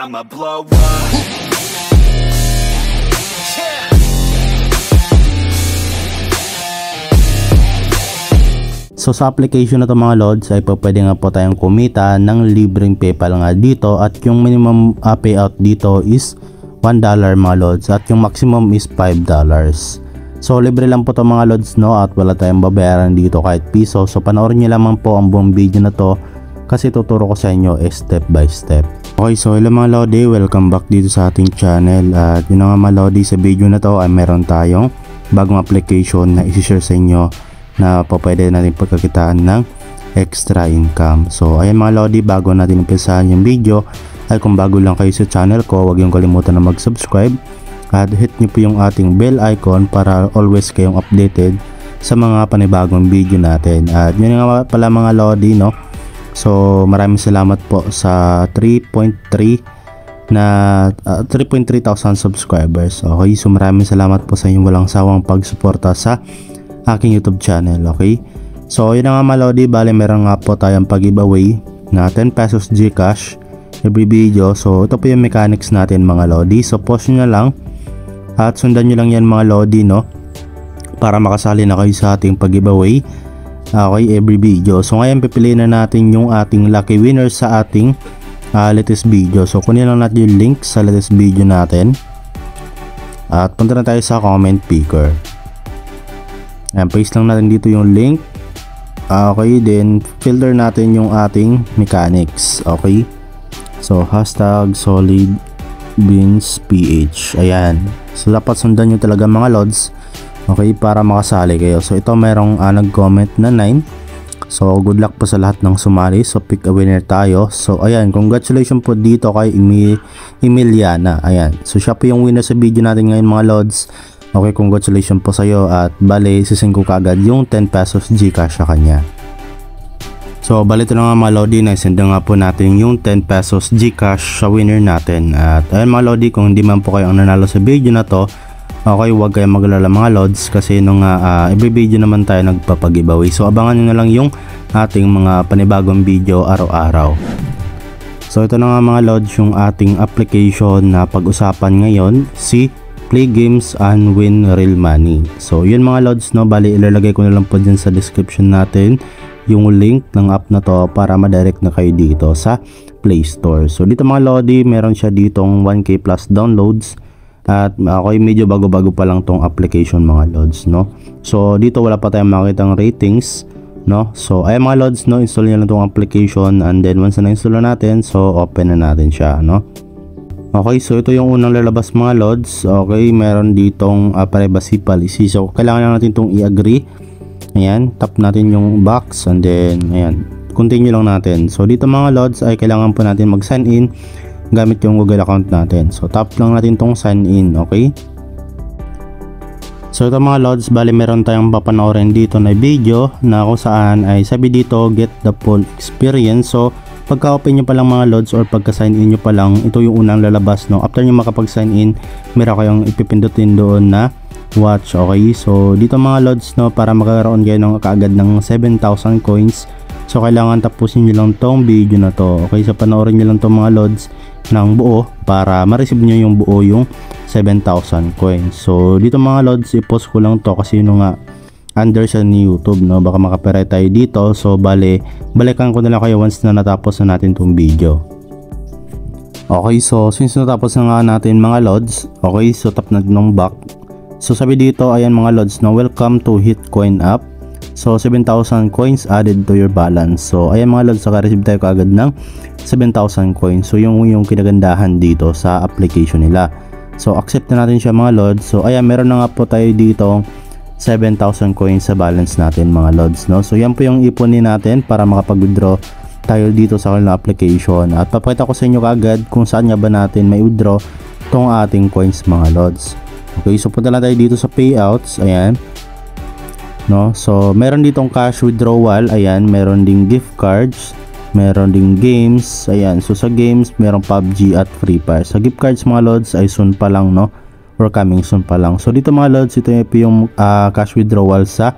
I'ma blow up. So sa application na to mga lods ay pwede nga po tayong kumita ng libreng PayPal nga dito, at yung minimum payout dito is $1 mga lods, at yung maximum is $5. So libre lang po to mga lods, no, at wala tayong babayaran dito kahit piso. So panoorin nyo lamang po ang buong video na to kasi tuturo ko sa inyo step by step. Okay, so hello mga lodi, welcome back dito sa ating channel. At yun nga mga lodi, sa video na to ay meron tayong bagong application na isi-share sa inyo na pwede natin pagkakitaan ng extra income. So ayan mga lodi, bago natin umpisahan yung video ay kung bago lang kayo sa channel ko, huwag yung kalimutan na mag-subscribe at hit nyo po yung ating bell icon para always kayong updated sa mga panibagong video natin. At yun nga pala mga lodi, no, so maraming salamat po sa 3.3 thousand subscribers. Okay, so maraming salamat po sa inyong walang sawang pagsuporta sa aking YouTube channel. Okay, so yun nga mga lodi, bale meron nga po tayong pag-giveaway na 10 pesos Gcash every video. So ito po yung mechanics natin mga lodi, so post nyo na lang at sundan nyo lang yan mga lodi, no, para makasali na kayo sa ating pag-giveaway. Okay, every video. So ngayon pipiliin na natin yung ating lucky winner sa ating latest video. So kunin lang natin yung link sa latest video natin at punta na tayo sa comment picker. Ayan, paste lang natin dito yung link. Okay, then filter natin yung ating mechanics. Okay, so hashtag solid beans ph. Ayan, so dapat sundan nyo talaga mga lods, okay, para makasali kayo. So ito merong nag-comment na 9. So good luck po sa lahat ng sumali. So pick a winner tayo. So ayan, congratulations po dito kay Emiliana. Ayan, so siya po yung winner sa video natin ngayon mga lods. Okay, congratulations po sa iyo, at bale sisend ko kagad yung 10 pesos Gcash sa kanya. So bale ito na nga mga lodi, na-send nga po natin yung 10 pesos Gcash sa winner natin. At ayun mga lodi, kung hindi man po kayo ang nanalo sa video na to, okay, huwag kayong maglala mga lods kasi nung every video naman tayo nagpapag-giveaway. So abangan nyo na lang yung ating mga panibagong video araw-araw. So ito na nga mga lods yung ating application na pag-usapan ngayon, si Play Games and Win Real Money. So yun mga lods, no, bali ilalagay ko na lang po dyan sa description natin yung link ng app na to para ma-direct na kayo dito sa Play Store. So dito mga lodi, meron siya ditong 1k plus downloads. At okay, medyo bago-bago pa lang tong application mga lods, no. So dito wala pa tayong makitang ratings, no. So ay mga lods, no, install niyo lang tong application, and then once na install na natin, so open na natin siya, no. Okay, so ito yung unang lalabas mga lods. Okay, meron ditong privacy policy. So kailangan lang natin itong i-agree. Ayan, tap natin yung box, and then ayan, continue lang natin. So dito mga lods ay kailangan po natin mag-sign in gamit yung Google account natin. So tap lang natin tong sign in. Okay, so ito mga lods, bali meron tayong papanoorin dito na video na kung saan ay sabi dito get the full experience. So pagka open nyo pa lang mga lods or pagka sign in nyo pa lang, ito yung unang lalabas, no. After nyo makapag sign in, meron kayong ipipindutin doon na watch. Okay, so dito mga lods, no, para magkaroon kayo ng kaagad ng 7,000 coins, so kailangan tapusin nyo lang tong video na to. Okay, so panoorin nyo lang tong mga lods ng buo para ma-receive nyo yung buo yung 7,000 coins. So dito mga lods, i-post ko lang to kasi yun nga under sa ni YouTube, no, baka makapirate tayo dito. So balikan ko na lang kayo once na natapos na natin tong video. Okay, so since natapos na nga natin mga lods, okay, so tap natin ng back. So sabi dito, ayan mga lods, no, welcome to Hitcoin app. So 7,000 coins added to your balance. So ayan mga lods, naka-receive tayo kaagad ng 7,000 coins. So yung kinagandahan dito sa application nila. So accept na natin siya mga lods. So ayan, meron na nga po tayo dito 7,000 coins sa balance natin mga lods, no. So yan po yung ipunin natin para makapag-withdraw tayo dito sa kanilang application. At papakita ko sa inyo kaagad kung saan nga ba natin may withdraw tong ating coins mga lods. Okay, so punta lang tayo dito sa payouts. Ayan, no, so meron ditong cash withdrawal. Ayan, meron ding gift cards, meron ding games. Ayan, so sa games merong PUBG at Free Fire. Sa gift cards mga lods ay soon pa lang, no, or coming soon pa lang. So dito mga lods, ito yung cash withdrawal sa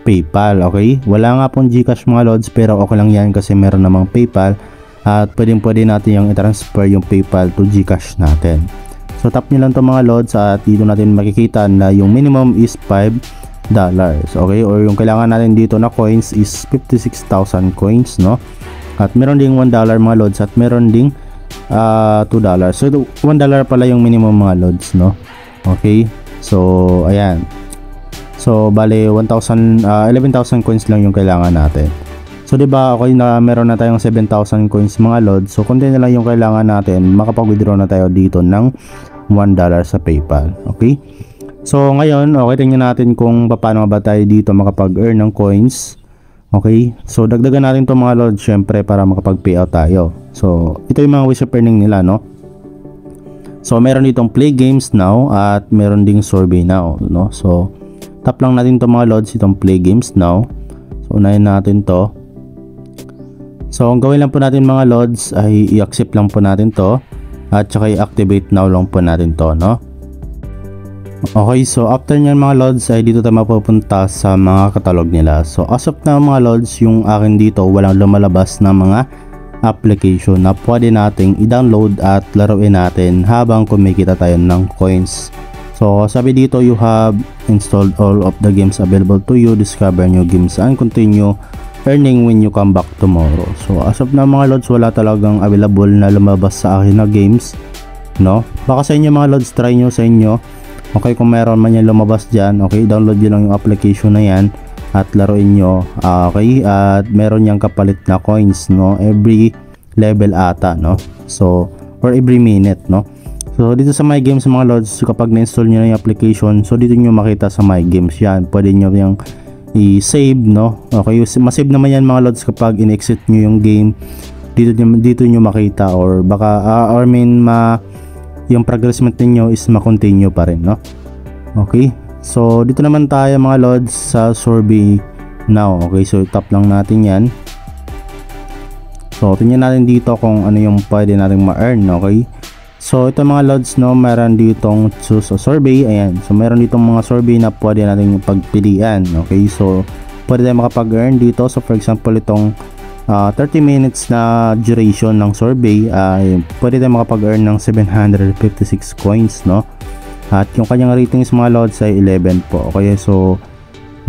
PayPal. Okay, wala nga pong Gcash mga lods, pero okay lang yan kasi meron namang PayPal. at pwede natin yung i-transfer yung PayPal to GCash natin. So tap nyo lang to mga lods at dito natin makikita na yung minimum is $5, okay, or yung kailangan natin dito na coins is 56,000 coins, no? At meron ding $1 mga lods at meron ding $2. So $1 pala yung minimum mga lods, no? Okay, so ayan. So bale 11,000 coins lang yung kailangan natin. So 'di ba, okay, na meron na tayong 7,000 coins mga lods. So konti na lang yung kailangan natin, makapag-withdraw na tayo dito ng $1 sa PayPal. Okay? So ngayon, okay, tingnan natin kung paano ba tayo dito makapag-earn ng coins. Okay? So dagdagan natin 'to mga lods syempre para makapag-payout tayo. So ito yung mga ways of earning nila, no? So meron ditong play games now at meron ding survey now, no? So tap lang natin 'to mga lods, itong play games now. So unahin natin 'to. So ang gawin lang po natin mga lods ay i-accept lang po natin to at saka i-activate now lang po natin to, no? Okay, so after nyan mga lods ay dito tayo mapupunta sa mga catalog nila. So as of now mga lods, yung akin dito walang lumalabas na mga application na pwede nating i-download at laruin natin habang kumikita tayo ng coins. So sabi dito, you have installed all of the games available to you, discover new games and continue earning when you come back tomorrow. So as of now mga lods, wala talagang available na lumabas sa akin na games, no? Baka sa inyo mga lods, try nyo sa inyo. Okay, kung meron man yan lumabas dyan, okay, download nyo lang yung application na yan at laruin nyo. Okay, at meron yang kapalit na coins, no? Every level ata, no? So or every minute, no? So dito sa My Games mga lods, kapag na-install nyo na yung application, so dito nyo makita sa My Games yan. Pwede nyo yung i-save, no? Okay, masave naman yan mga lods kapag in-exit nyo yung game. Dito nyo makita, or baka yung progress ninyo is ma-continue pa rin, no? Okay, so dito naman tayo mga lods sa survey now. Okay, so tap lang natin yan. So tingnan natin dito kung ano yung pwede natin ma-earn. Okay, so ito mga lods, no, meron ditong choose a survey. Ayan, so meron ditong mga survey na pwede natin pagpilian. Okay, so pwede tayo makapag-earn dito. So for example, itong 30 minutes na duration ng survey, pwede tayo makapag-earn ng 756 coins, no? At yung kanyang ratings mga lods ay 11 po. Okay, so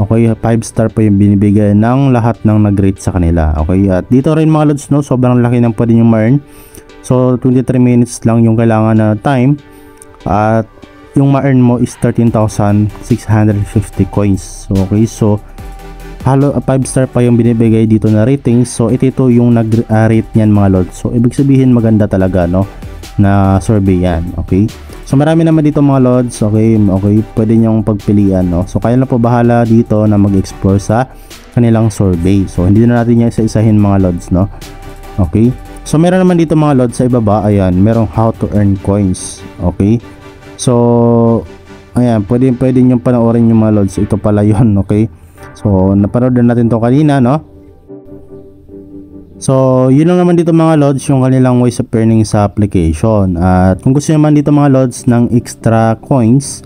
okay, 5 star po yung binibigay ng lahat ng nag-rate sa kanila. Okay, at dito rin mga lods, no, sobrang laki ng pwede nyo ma-earn. So 23 minutes lang yung kailangan na time at yung ma-earn mo is 13,650 coins. Okay, so halo 5 star pa yung binibigay dito na ratings. So ito yung nag-rate niyan mga lods. So ibig sabihin maganda talaga, no, na survey yan. Okay, so marami naman dito mga lods. Okay, pwede nyong pagpilian, no? So kaya na po bahala dito na mag-explore sa kanilang survey. So hindi na natin yung isa-isahin mga lods, no? Okay, so meron naman dito mga lods sa ibaba. Ayan, merong how to earn coins. Okay, so ayan, pwede nyong panoorin yung mga lods. Ito pala yun. Okay, so napanood na natin to kanina, no? So yun lang naman dito mga lods, yung kanilang ways of earning sa application. At kung gusto naman dito mga lods ng extra coins,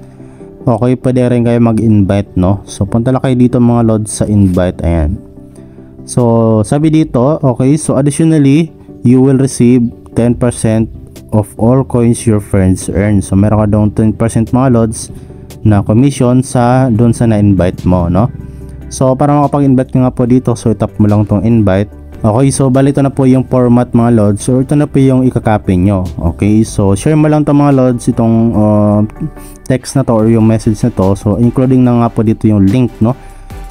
okay, pwede rin kayo mag-invite, no? So punta lang kayo dito mga lods sa invite. Ayan, so sabi dito, okay, so additionally you will receive 10% of all coins your friends earn. So meron ka doon 10% mga lods na commission sa doon sa na-invite mo, no? So para makapag-invite nga po dito, so tap mo lang tong invite. Okay, so balito na po yung format mga lods. So ito na po yung ikakopy nyo. Okay, so share mo lang to mga lods, itong text na to or yung message na to. So including na nga po dito yung link, no?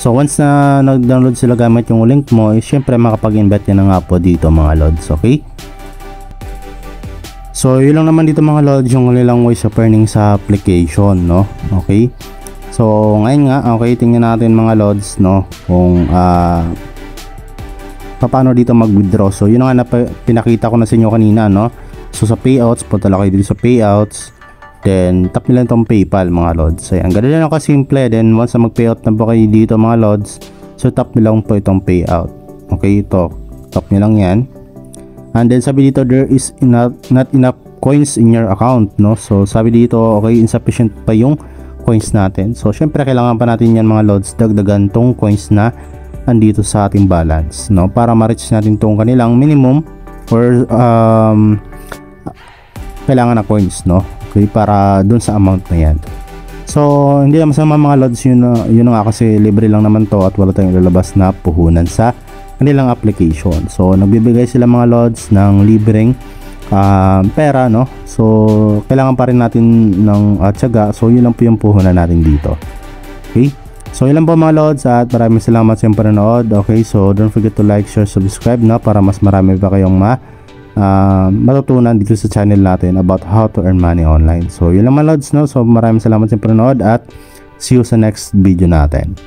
So once na nag-download sila gamit yung link mo, syempre makapag-invite na nga po dito mga lods. Okay, so yun lang naman dito mga lods, yung kanilang ways of earning sa application, no? Okay, so ngayon nga, okay, tingnan natin mga lods, no, kung paano dito mag-withdraw. So yun nga na pinakita ko na sa inyo kanina, no? So sa payouts, punta lang kayo dito sa payouts, then tap nila itong PayPal mga lods. Ayan, ganun lang kasimple. Then once na mag-payout na po kayo dito mga lods, so tap nila po itong payout. Okay, ito, tap nyo lang yan. And then sabi dito, there is not enough coins in your account, no? So sabi dito, okay, insufficient pa yung coins natin. So syempre kailangan pa natin yan mga lods, dagdagan tong coins na andito sa ating balance, no, para ma-reach natin tong kanilang minimum or kailangan na coins, no? Okay, para dun sa amount na yan. So hindi naman masama mga lods, yun nga kasi libre lang naman to at wala tayong lalabas na puhunan sa kanilang application. So nagbibigay sila mga lods ng libreng pera, no? So kailangan pa rin natin ng tiyaga. So yun lang po yung puhunan natin dito. Okay, so yun lang po mga lods at maraming salamat sa iyong panonood. Okay, so don't forget to like, share, subscribe, no? Para mas marami pa kayong matutunan dito sa channel natin about how to earn money online. So yun lang mga lods, no? So maraming salamat sa iyong panonood at see you sa next video natin.